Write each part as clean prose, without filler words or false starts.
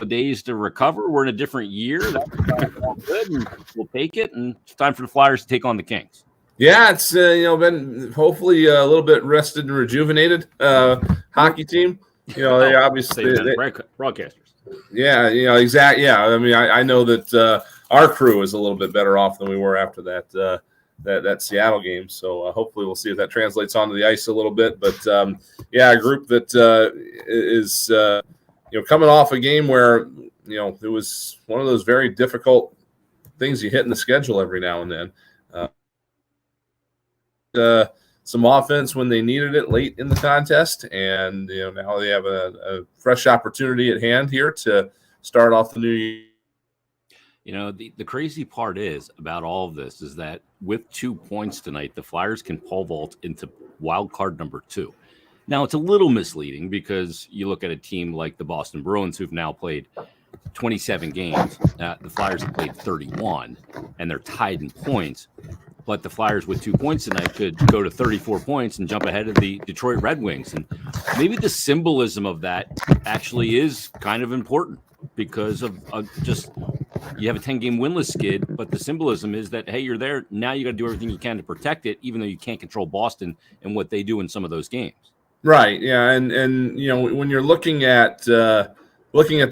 of days to recover. We're in a different year. That's all good, and we'll take it. And it's time for the Flyers to take on the Kings. Yeah, it's been hopefully a little bit rested and rejuvenated hockey team. They obviously broadcasters. Yeah, exactly. Yeah, I mean, I know that our crew is a little bit better off than we were after that Seattle game. So hopefully we'll see if that translates onto the ice a little bit. But a group that is coming off a game where it was one of those very difficult things you hit in the schedule every now and then. Some offense when they needed it late in the contest, and now they have a fresh opportunity at hand here to start off the new year. The crazy part is about all of this is that with 2 points tonight, the Flyers can pole vault into wild card number 2. Now, it's a little misleading because you look at a team like the Boston Bruins, who've now played 27 games. The Flyers have played 31, and they're tied in points. But the Flyers with 2 points tonight could go to 34 points and jump ahead of the Detroit Red Wings. And maybe the symbolism of that actually is kind of important because of just you have a 10-game winless skid, but the symbolism is that, hey, you're there. Now you got to do everything you can to protect it, even though you can't control Boston and what they do in some of those games. Right, yeah, and when you're looking at the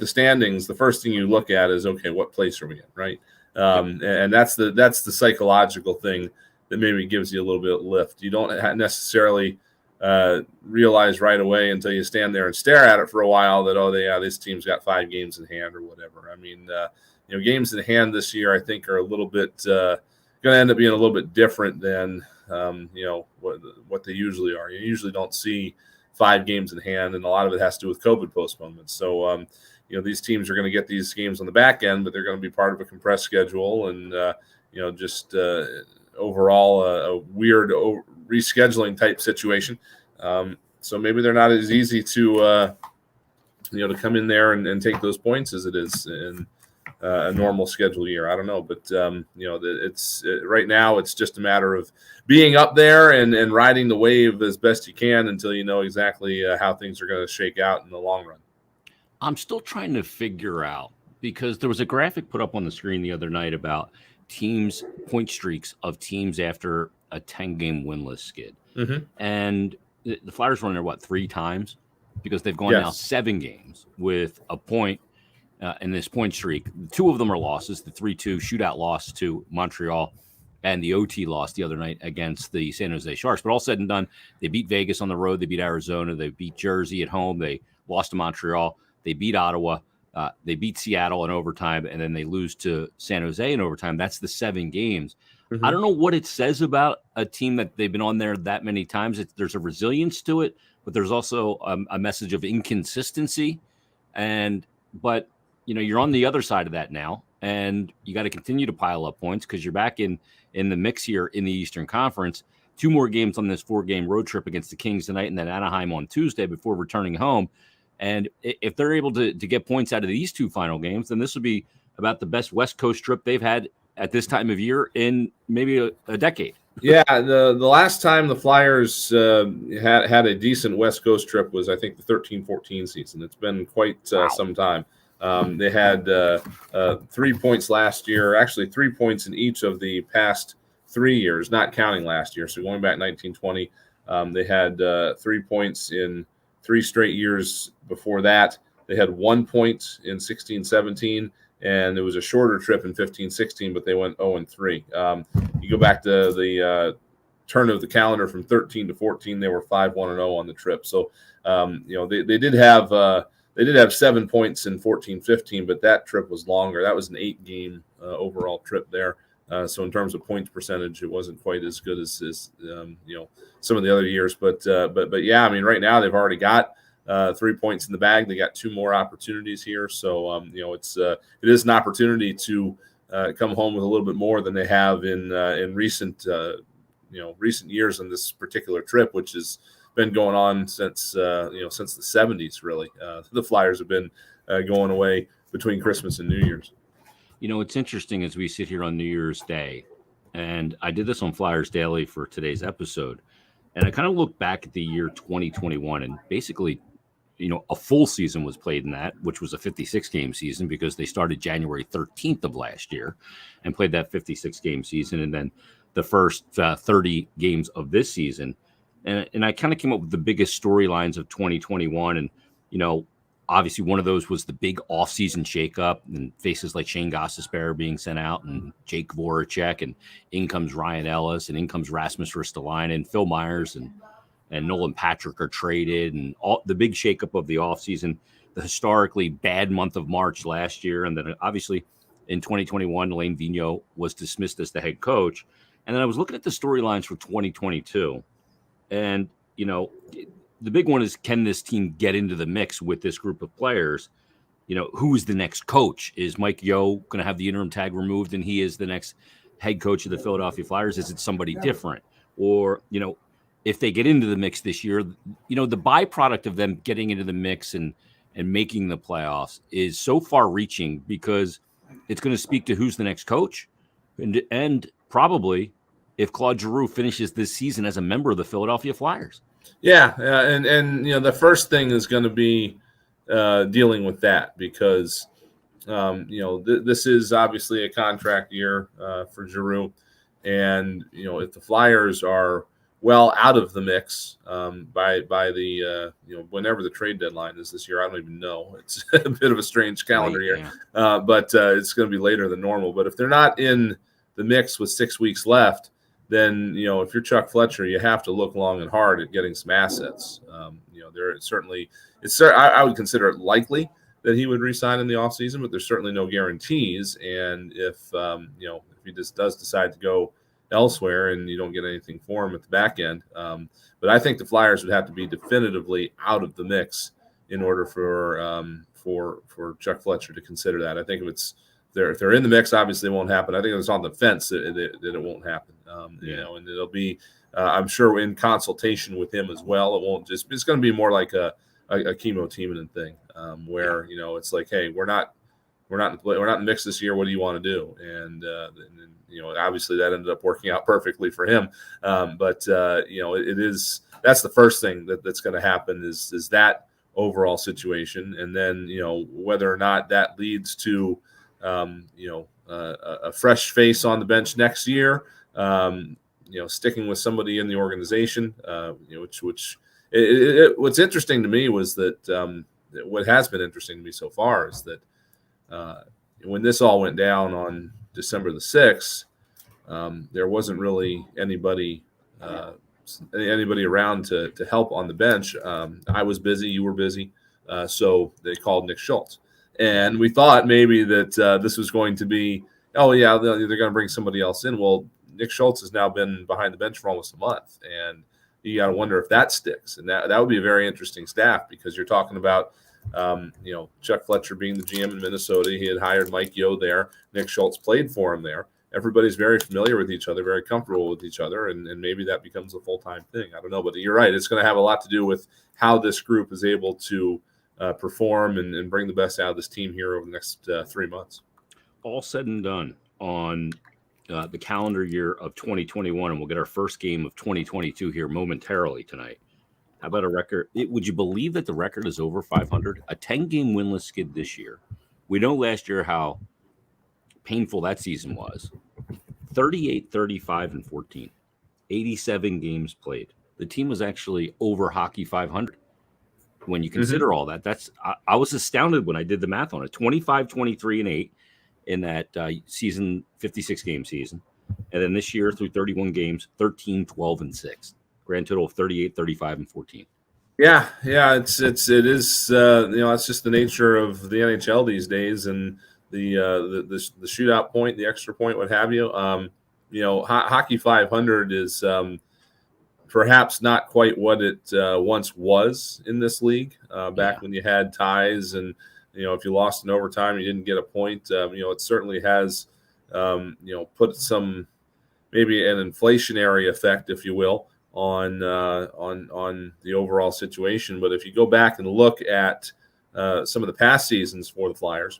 standings, the first thing you look at is, okay, what place are we in, right? And that's the psychological thing that maybe gives you a little bit of lift. You don't necessarily realize right away until you stand there and stare at it for a while that, this team's got 5 games in hand or whatever. I mean, games in hand this year, I think, are a little bit going to end up being a little bit different than what they usually are. You usually don't see 5 games in hand, and a lot of it has to do with COVID postponements. So these teams are going to get these games on the back end, but they're going to be part of a compressed schedule and, just overall a weird rescheduling type situation. So maybe they're not as easy to come in there and take those points as it is in a normal schedule year. I don't know, but, right now it's just a matter of being up there and riding the wave as best you can until you know exactly how things are going to shake out in the long run. I'm still trying to figure out, because there was a graphic put up on the screen the other night about teams' point streaks of teams after a 10-game winless skid. Mm-hmm. And the Flyers run there, 3 times? Because they've gone now 7 games with a point in this point streak. 2 of them are losses, the 3-2 shootout loss to Montreal and the OT loss the other night against the San Jose Sharks. But all said and done, they beat Vegas on the road, they beat Arizona, they beat Jersey at home, they lost to Montreal. They beat Ottawa, they beat Seattle in overtime, and then they lose to San Jose in overtime. That's the 7 games. Mm-hmm. I don't know what it says about a team that they've been on there that many times. There's a resilience to it, but there's also a message of inconsistency. But you're on the other side of that now, and you got to continue to pile up points because you're back in the mix here in the Eastern Conference. 2 more games on this 4-game road trip against the Kings tonight and then Anaheim on Tuesday before returning home. And if they're able to get points out of these 2 final games, then this would be about the best West Coast trip they've had at this time of year in maybe a decade. Yeah, the last time the Flyers had a decent West Coast trip was, I think, the 13-14 season. It's been quite some time. They had 3 points last year, actually 3 points in each of the past 3 years, not counting last year. So going back 1920, they had 3 points in 3 straight years before that. They had 1 point in 16-17, and it was a shorter trip in 15-16, but they went 0-3. You go back to the turn of the calendar from 13 to 14, they were 5-1-0 on the trip. So they did have 7 points in 14-15, but that trip was longer. That was an 8-game overall trip there. So in terms of points percentage, it wasn't quite as good as some of the other years. But yeah, I mean, right now they've already got 3 points in the bag. They got 2 more opportunities here. So it is an opportunity to come home with a little bit more than they have in recent years on this particular trip, which has been going on since the 70s. Really, the Flyers have been going away between Christmas and New Year's. It's interesting as we sit here on New Year's Day, and I did this on Flyers Daily for today's episode, and I kind of look back at the year 2021, and basically, a full season was played in that, which was a 56-game season because they started January 13th of last year and played that 56-game season, and then the first 30 games of this season. And I kind of came up with the biggest storylines of 2021. And, obviously one of those was the big offseason shakeup and faces like Shane Gostisbehere being sent out and Jake Voracek, and in comes Ryan Ellis, and in comes Rasmus Ristolainen, and Phil Myers and Nolan Patrick are traded, and all the big shakeup of the offseason, the historically bad month of March last year. And then obviously in 2021, Alain Vigneault was dismissed as the head coach. And then I was looking at the storylines for 2022, and, the big one is, can this team get into the mix with this group of players? Who is the next coach? Is Mike Yeo going to have the interim tag removed and he is the next head coach of the Philadelphia Flyers? Is it somebody different? Or, if they get into the mix this year, the byproduct of them getting into the mix and making the playoffs is so far reaching, because it's going to speak to who's the next coach. And probably if Claude Giroux finishes this season as a member of the Philadelphia Flyers. Yeah, and the first thing is going to be dealing with that, because this is obviously a contract year for Giroux, and if the Flyers are well out of the mix by the whenever the trade deadline is this year, I don't even know. It's a bit of a strange calendar year, but it's going to be later than normal. But if they're not in the mix with 6 weeks left, then, if you're Chuck Fletcher, you have to look long and hard at getting some assets. There certainly I would consider it likely that he would re-sign in the offseason, but there's certainly no guarantees. And if he just does decide to go elsewhere and you don't get anything for him at the back end, but I think the Flyers would have to be definitively out of the mix in order for Chuck Fletcher to consider that. I think if they're in the mix, obviously it won't happen. I think it's on the fence that it won't happen. And it'll be, I'm sure, in consultation with him as well. It won't just. It's going to be more like a Chemo Timonen thing, where it's like, hey, we're not in the mix this year. What do you want to do? And obviously that ended up working out perfectly for him. But it is. That's the first thing that's going to happen is that overall situation, and then whether or not that leads to a fresh face on the bench next year, sticking with somebody in the organization, what's interesting to me was that what has been interesting to me so far is that when this all went down on December the 6th, there wasn't really anybody around to help on the bench. I was busy, you were busy, so they called Nick Schultz. And we thought maybe that this was going to be, they're going to bring somebody else in. Well, Nick Schultz has now been behind the bench for almost a month, and you got to wonder if that sticks. And that would be a very interesting staff, because you're talking about, Chuck Fletcher being the GM in Minnesota. He had hired Mike Yeo there. Nick Schultz played for him there. Everybody's very familiar with each other, very comfortable with each other, and maybe that becomes a full-time thing. I don't know, but you're right. It's going to have a lot to do with how this group is able to perform and bring the best out of this team here over the next 3 months. All said and done on the calendar year of 2021, and we'll get our first game of 2022 here momentarily tonight. How about a record? Would you believe that the record is over 500? A 10-game winless skid this year. We know last year how painful that season was. 38, 35, and 14. 87 games played. The team was actually over hockey 500. When you consider all that, I was astounded when I did the math on it. 25, 23, and 8 in that season, 56-game season. And then this year, through 31 games, 13, 12, and 6. Grand total of 38, 35, and 14. Yeah, it is. It's just the nature of the NHL these days, and the shootout point, the extra point, what have you. Hockey 500 is perhaps not quite what it once was in this league back when you had ties, and if you lost in overtime, you didn't get a point. It certainly has put some, maybe an inflationary effect, if you will, on the overall situation. But if you go back and look at some of the past seasons for the Flyers,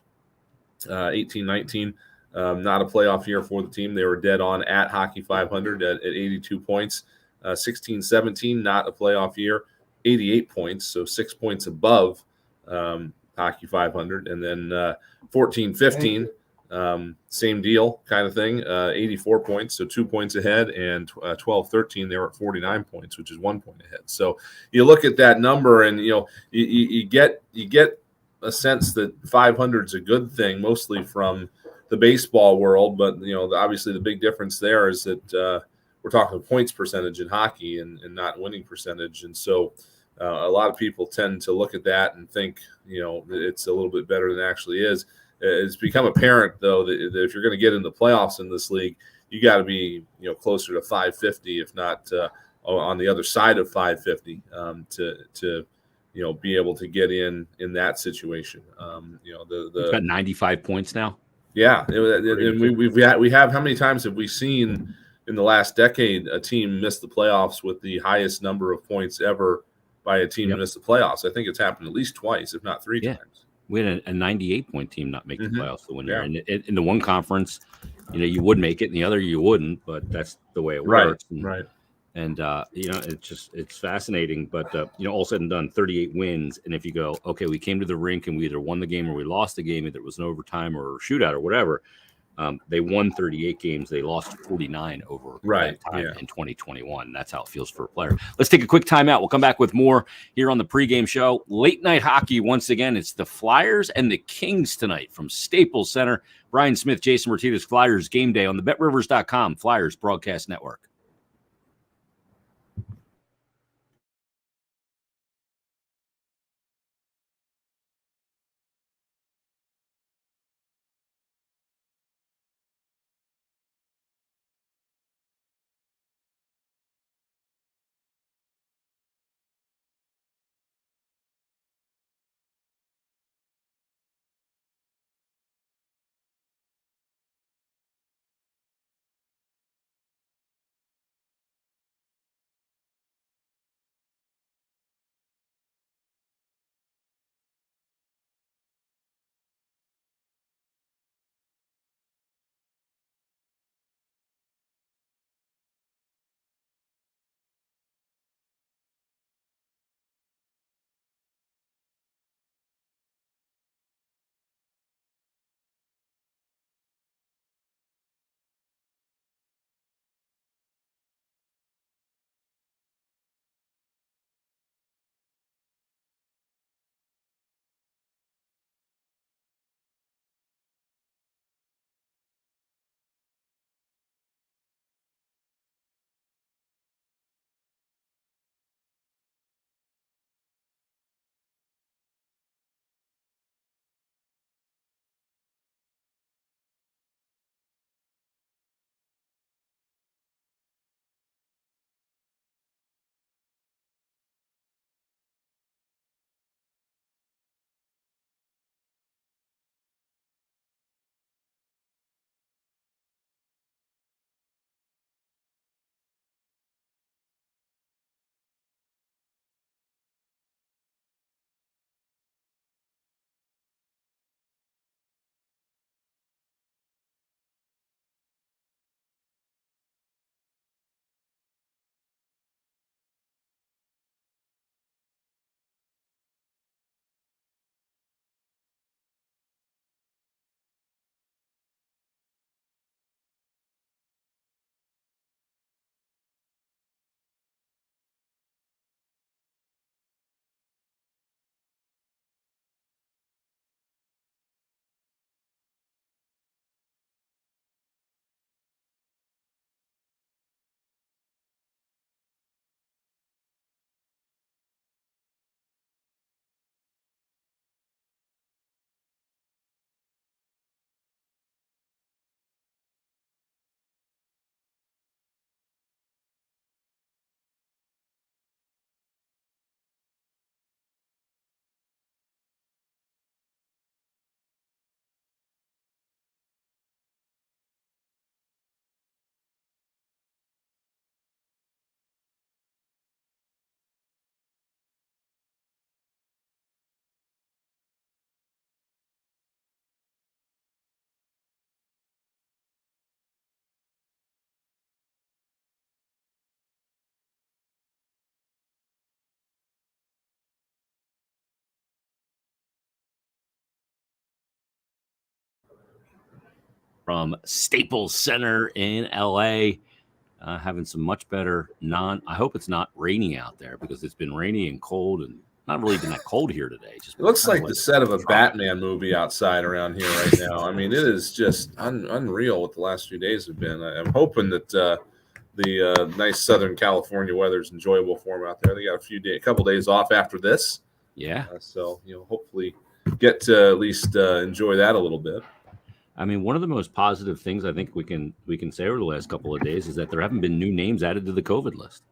18-19, not a playoff year for the team. They were dead on at hockey 500 at 82 points. 16-17, not a playoff year. 88 points, so 6 points above Hockey 500. And then 14-15, same deal kind of thing, 84 points, so 2 points ahead. And 12-13, they were at 49 points, which is 1 point ahead. So you look at that number, and you get a sense that 500 is a good thing, mostly from the baseball world. But obviously the big difference there is that we're talking points percentage in hockey and not winning percentage. And so a lot of people tend to look at that and think, it's a little bit better than it actually is. It's become apparent, though, that if you're going to get in the playoffs in this league, you got to be, closer to 550, if not on the other side of 550, to be able to get in that situation. It's got 95 points now. Yeah, and we have, how many times have we seen in the last decade a team miss the playoffs with the highest number of points ever by a team miss the playoffs? I think it's happened at least twice, if not three times. We had a 98-point team not make the playoffs the one year. And in the one conference, you would make it, in the other you wouldn't, but that's the way it works. Right. And it's fascinating. But all said and done, 38 wins. And if you go, okay, we came to the rink and we either won the game or we lost the game, either it was an overtime or a shootout or whatever. They won 38 games. They lost 49 over that time in 2021. That's how it feels for a player. Let's take a quick timeout. We'll come back with more here on the pregame show. Late night hockey once again. It's the Flyers and the Kings tonight from Staples Center. Brian Smith, Jason Myrtetus, Flyers game day on the BetRivers.com Flyers broadcast network. from Staples Center in LA. Having some much better I hope it's not raining out there because it's been rainy and cold and not really even that cold here today. Just it looks like the set of a Batman movie outside around here right now. I mean, it is just unreal what the last few days have been. I'm hoping that the nice Southern California weather is enjoyable for them out there. They got a couple days off after this. Yeah. So, hopefully get to at least enjoy that a little bit. I mean, one of the most positive things I think we can say over the last couple of days is that there haven't been new names added to the COVID list.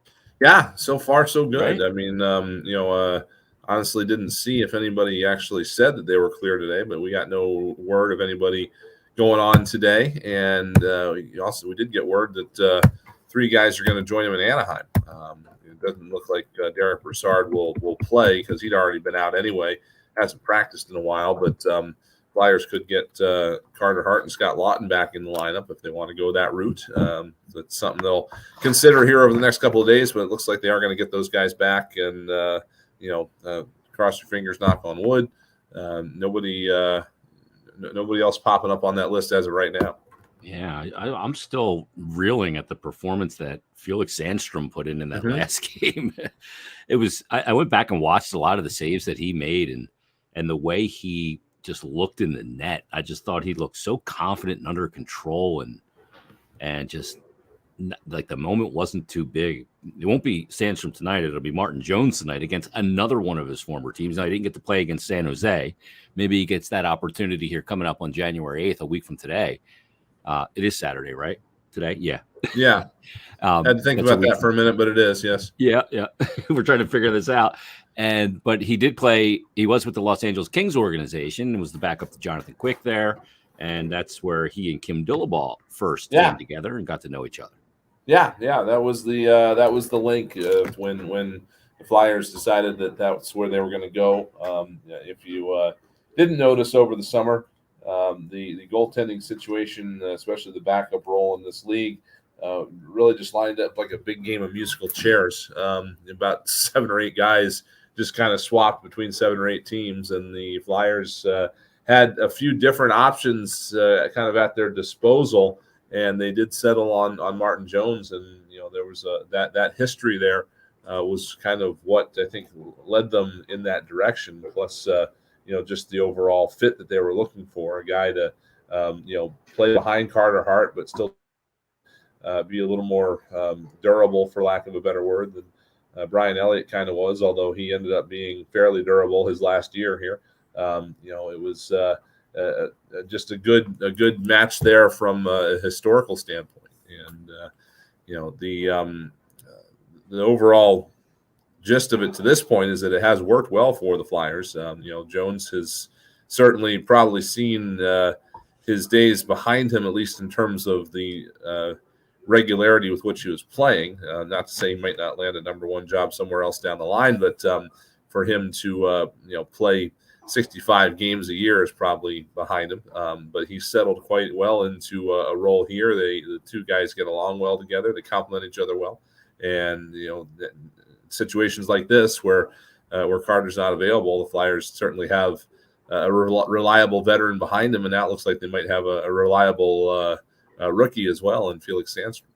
Yeah, so far so good. Right? I mean, honestly didn't see if anybody actually said that they were clear today, but we got no word of anybody going on today. And we did get word that 3 guys are going to join him in Anaheim. It doesn't look like Derek Brassard will play because he'd already been out anyway. Hasn't practiced in a while, but Flyers could get Carter Hart and Scott Lawton back in the lineup if they want to go that route. That's something they'll consider here over the next couple of days, but it looks like they are going to get those guys back. And, cross your fingers, knock on wood. Nobody else popping up on that list as of right now. Yeah, I'm still reeling at the performance that Felix Sandstrom put in that last game. It was I went back and watched a lot of the saves that he made and the way he just looked in the net. I just thought he looked so confident and under control and just like the moment wasn't too big. It won't be Sandstrom tonight. It'll be Martin Jones tonight against another one of his former teams. Now, he didn't get to play against San Jose. Maybe he gets that opportunity here coming up on January 8th, a week from today. It is Saturday, right? Today? Yeah. Yeah. Had to think about that for a minute, but it is, yes. Yeah. We're trying to figure this out. But he did play. He was with the Los Angeles Kings organization and was the backup to Jonathan Quick there. And that's where he and Kim Dillaball first came together and got to know each other. Yeah. That was the link when the Flyers decided that's where they were going to go. If you didn't notice over the summer, the goaltending situation, especially the backup role in this league, really just lined up like a big game of musical chairs. About 7 or 8 guys just kind of swapped between 7 or 8 teams, and the Flyers had a few different options kind of at their disposal, and they did settle on Martin Jones, and there was that history there was kind of what I think led them in that direction. Plus, just the overall fit that they were looking for, a guy to play behind Carter Hart, but still be a little more durable, for lack of a better word, than Brian Elliott kind of was, although he ended up being fairly durable his last year here. It was just a good match there from a historical standpoint, and the overall gist of it to this point is that it has worked well for the Flyers. Jones has certainly probably seen his days behind him, at least in terms of the regularity with which he was playing. Not to say he might not land a number 1 job somewhere else down the line, but for him to play 65 games a year is probably behind him. But he settled quite well into a role here. The 2 guys get along well together. They complement each other well, and situations like this where Carter's not available, the Flyers certainly have a reliable veteran behind him, and now it looks like they might have a reliable rookie as well in Felix Sandstrom.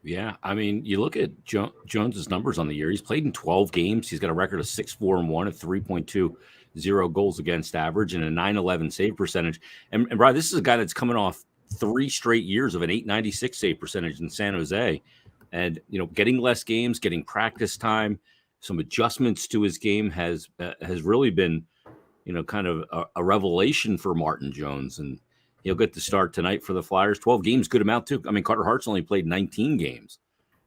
Yeah, I mean, you look at Jones's numbers on the year. He's played in 12 games. He's got a record of 6-4-1, a 3.20 goals against average, and a 911 save percentage. And Brian, this is a guy that's coming off 3 straight years of an 896 save percentage in San Jose. And, getting less games, getting practice time, some adjustments to his game has really been, kind of a revelation for Martin Jones. And he'll get to start tonight for the Flyers. 12 games, good amount too. I mean, Carter Hart's only played 19 games,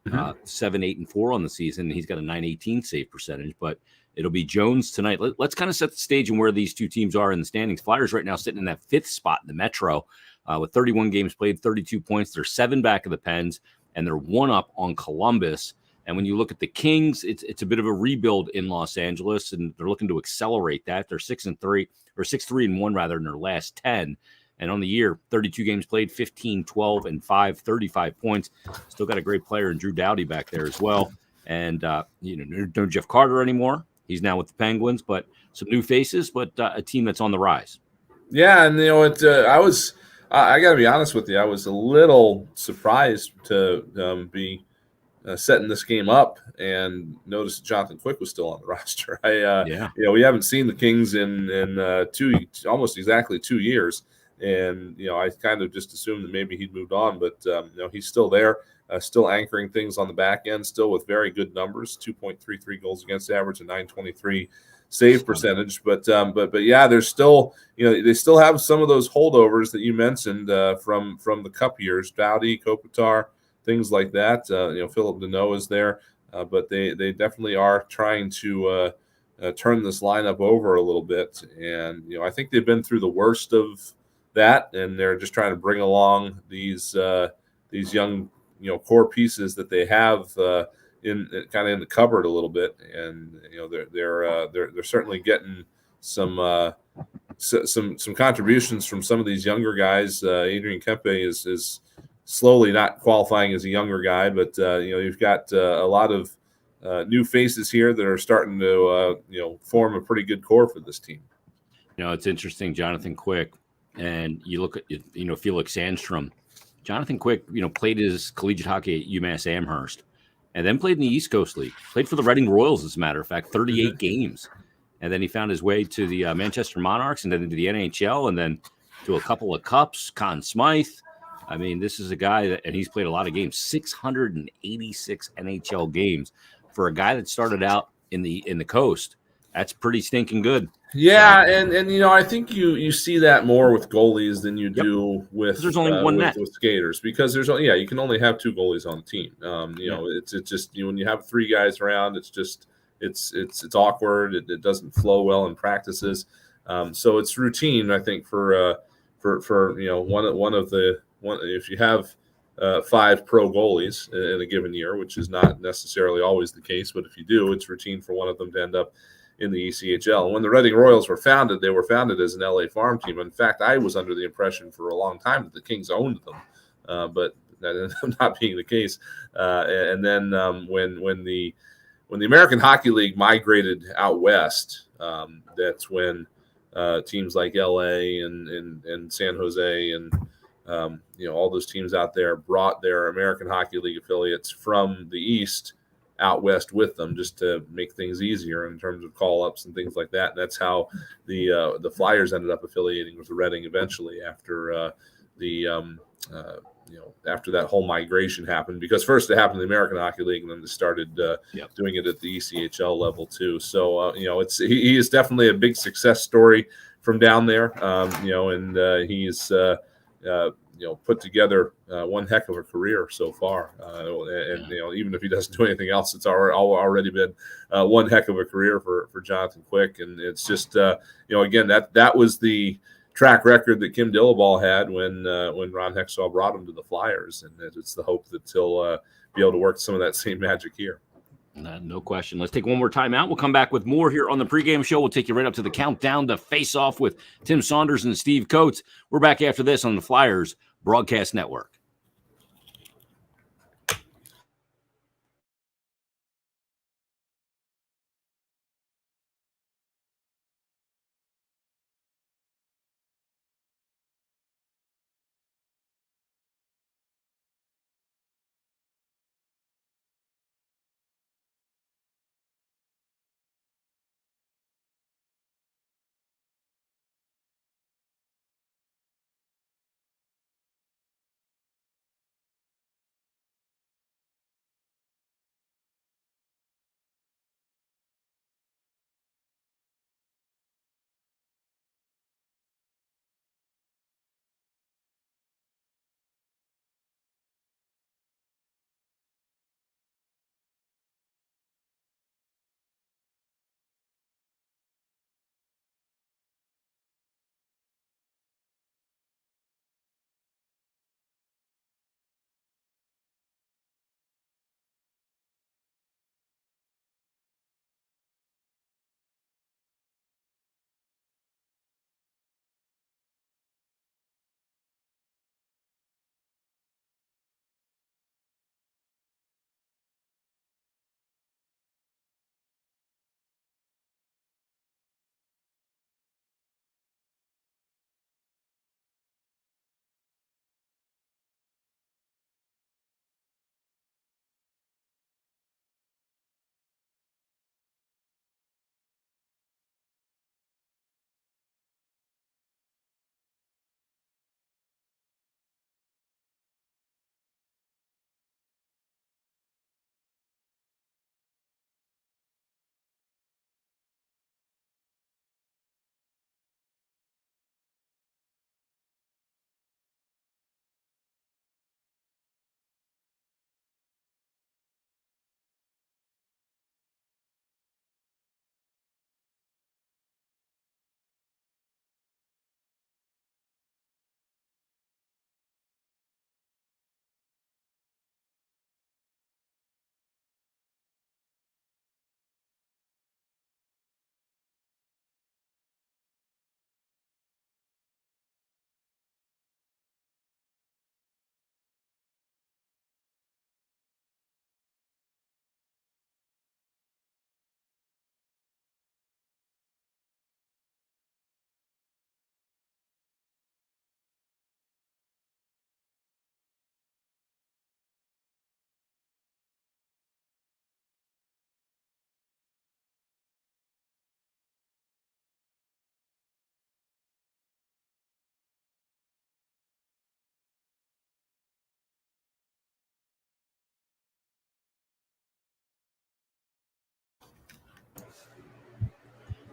7-8-4 on the season. He's got a 918 save percentage, but it'll be Jones tonight. Let's kind of set the stage and where these 2 teams are in the standings. Flyers right now sitting in that 5th spot in the Metro with 31 games played, 32 points. They're 7 back of the Pens, and they're 1 up on Columbus. And when you look at the Kings, it's a bit of a rebuild in Los Angeles, and they're looking to accelerate that. They're 6-3-1 rather in their last 10. And on the year, 32 games played, 15, 12, and 5, 35 points. Still got a great player in Drew Doughty back there as well. And, no Jeff Carter anymore. He's now with the Penguins, but some new faces, but a team that's on the rise. Yeah, and I I got to be honest with you. I was a little surprised to be setting this game up and noticed Jonathan Quick was still on the roster. Yeah. We haven't seen the Kings in almost exactly 2 years, and I kind of just assumed that maybe he'd moved on, but he's still there, still anchoring things on the back end, still with very good numbers: 2.33 goals against average and 923 save percentage. But yeah, there's still they still have some of those holdovers that you mentioned from the Cup years: Dowdy, Kopitar, things like that. Philip Deneau is there, but they definitely are trying to turn this lineup over a little bit. And I think they've been through the worst of that, and they're just trying to bring along these young core pieces that they have in kind of in the cupboard a little bit. And they're certainly getting some contributions from some of these younger guys. Adrian Kempe is slowly not qualifying as a younger guy, but you've got a lot of new faces here that are starting to form a pretty good core for this team. It's interesting, Jonathan Quick, and you look at Felix Sandstrom. Jonathan Quick, played his collegiate hockey at UMass Amherst, and then played in the East Coast League. Played for the Reading Royals, as a matter of fact, 38 games, and then he found his way to the Manchester Monarchs, and then into the NHL, and then to a couple of cups. Conn Smythe. I mean, this is a guy and he's played a lot of games, 686 NHL games for a guy that started out in the coast. That's pretty stinking good. Yeah, so, and I think you see that more with goalies than you do with there's only one net with skaters, because you can only have two goalies on the team. It's just when you have three guys around, it's just it's awkward. It doesn't flow well in practices. So it's routine, I think, for if you have 5 pro goalies in a given year, which is not necessarily always the case, but if you do, it's routine for one of them to end up in the ECHL. And when the Reading Royals were founded, they were founded as an LA farm team. In fact, I was under the impression for a long time that the Kings owned them, but that ended up not being the case. And then when the American Hockey League migrated out west, that's when teams like LA and San Jose and all those teams out there brought their American Hockey League affiliates from the East out west with them, just to make things easier in terms of call-ups and things like that. And that's how the Flyers ended up affiliating with the Reading eventually after after that whole migration happened, because first it happened in the American Hockey League, and then they started doing it at the ECHL level too. So he is definitely a big success story from down there, and he's put together one heck of a career so far. And even if he doesn't do anything else, it's already been one heck of a career for Jonathan Quick. And it's just again, that was the track record that Kim Dillaball had when Ron Hextall brought him to the Flyers, and it's the hope that he'll be able to work some of that same magic here. No question. Let's take one more time out. We'll come back with more here on the pregame show. We'll take you right up to the countdown to face off with Tim Saunders and Steve Coates. We're back after this on the Flyers Broadcast Network.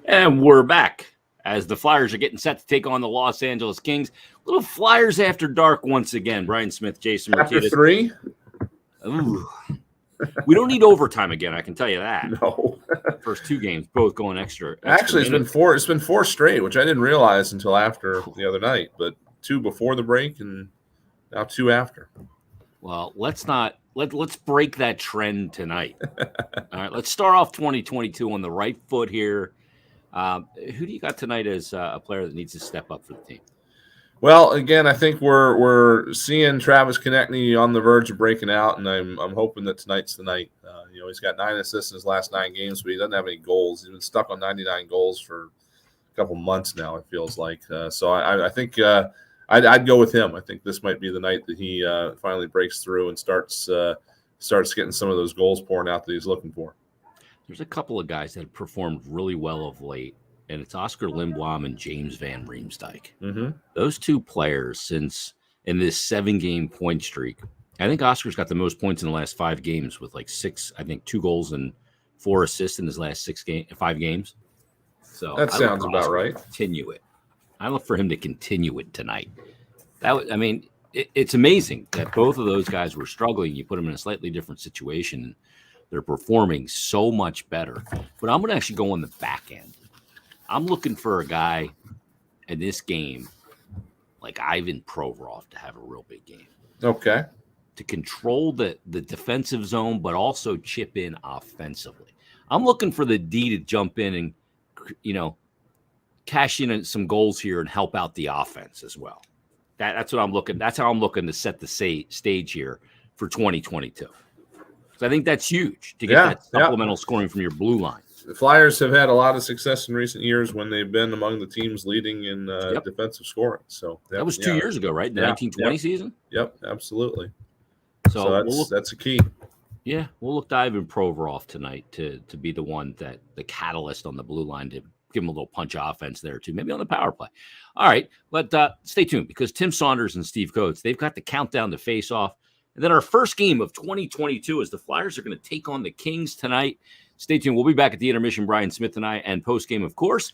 And we're back as the Flyers are getting set to take on the Los Angeles Kings. Little Flyers after dark once again. Brian Smith, Jason Chapter Myrtetus. 3? Ooh. We don't need overtime again, I can tell you that. No. First 2 games, both going extra Actually, it's minutes. been four straight, which I didn't realize until after the other night. But 2 before the break and now 2 after. Well, let's break that trend tonight. All right, let's start off 2022 on the right foot here. Who do you got tonight as a player that needs to step up for the team? Well, again, I think we're seeing Travis Konechny on the verge of breaking out, and I'm hoping that tonight's the night. He's got 9 assists in his last 9 games, but he doesn't have any goals. He's been stuck on 99 goals for a couple months now, it feels like. So I think I'd go with him. I think this might be the night that he finally breaks through and starts getting some of those goals pouring out that he's looking for. There's a couple of guys that have performed really well of late, and it's Oscar Lindblom and James Van Riemsdyk. Mm-hmm. Those 2 players, since in this 7-game point streak, I think Oscar's got the most points in the last 5 games with 2 goals and 4 assists in his last 5 games. So that sounds about right. Continue it. I look for him to continue it tonight. It's amazing that both of those guys were struggling. You put them in a slightly different situation. They're performing so much better. But I'm going to actually go on the back end. I'm looking for a guy in this game like Ivan Provorov to have a real big game. Okay. To control the defensive zone, but also chip in offensively. I'm looking for the D to jump in and, cash in some goals here and help out the offense as well. That's what I'm looking. That's how I'm looking to set the stage here for 2022. So I think that's huge to get that supplemental scoring from your blue line. The Flyers have had a lot of success in recent years when they've been among the teams leading in defensive scoring. So that was 2 years ago, right? The 1920 season? Yep, absolutely. So that's a key. Yeah, we'll look to Ivan Provorov tonight to be the one that the catalyst on the blue line to give him a little punch of offense there too, maybe on the power play. All right, but stay tuned because Tim Saunders and Steve Coates, they've got the countdown to face off. And then our first game of 2022 is the Flyers are going to take on the Kings tonight. Stay tuned. We'll be back at the intermission, Brian Smith and I, and post-game, of course.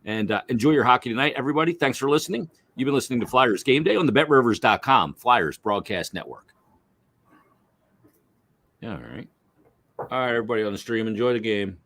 And enjoy your hockey tonight, everybody. Thanks for listening. You've been listening to Flyers Game Day on the BetRivers.com Flyers Broadcast Network. All right. All right, everybody on the stream, enjoy the game.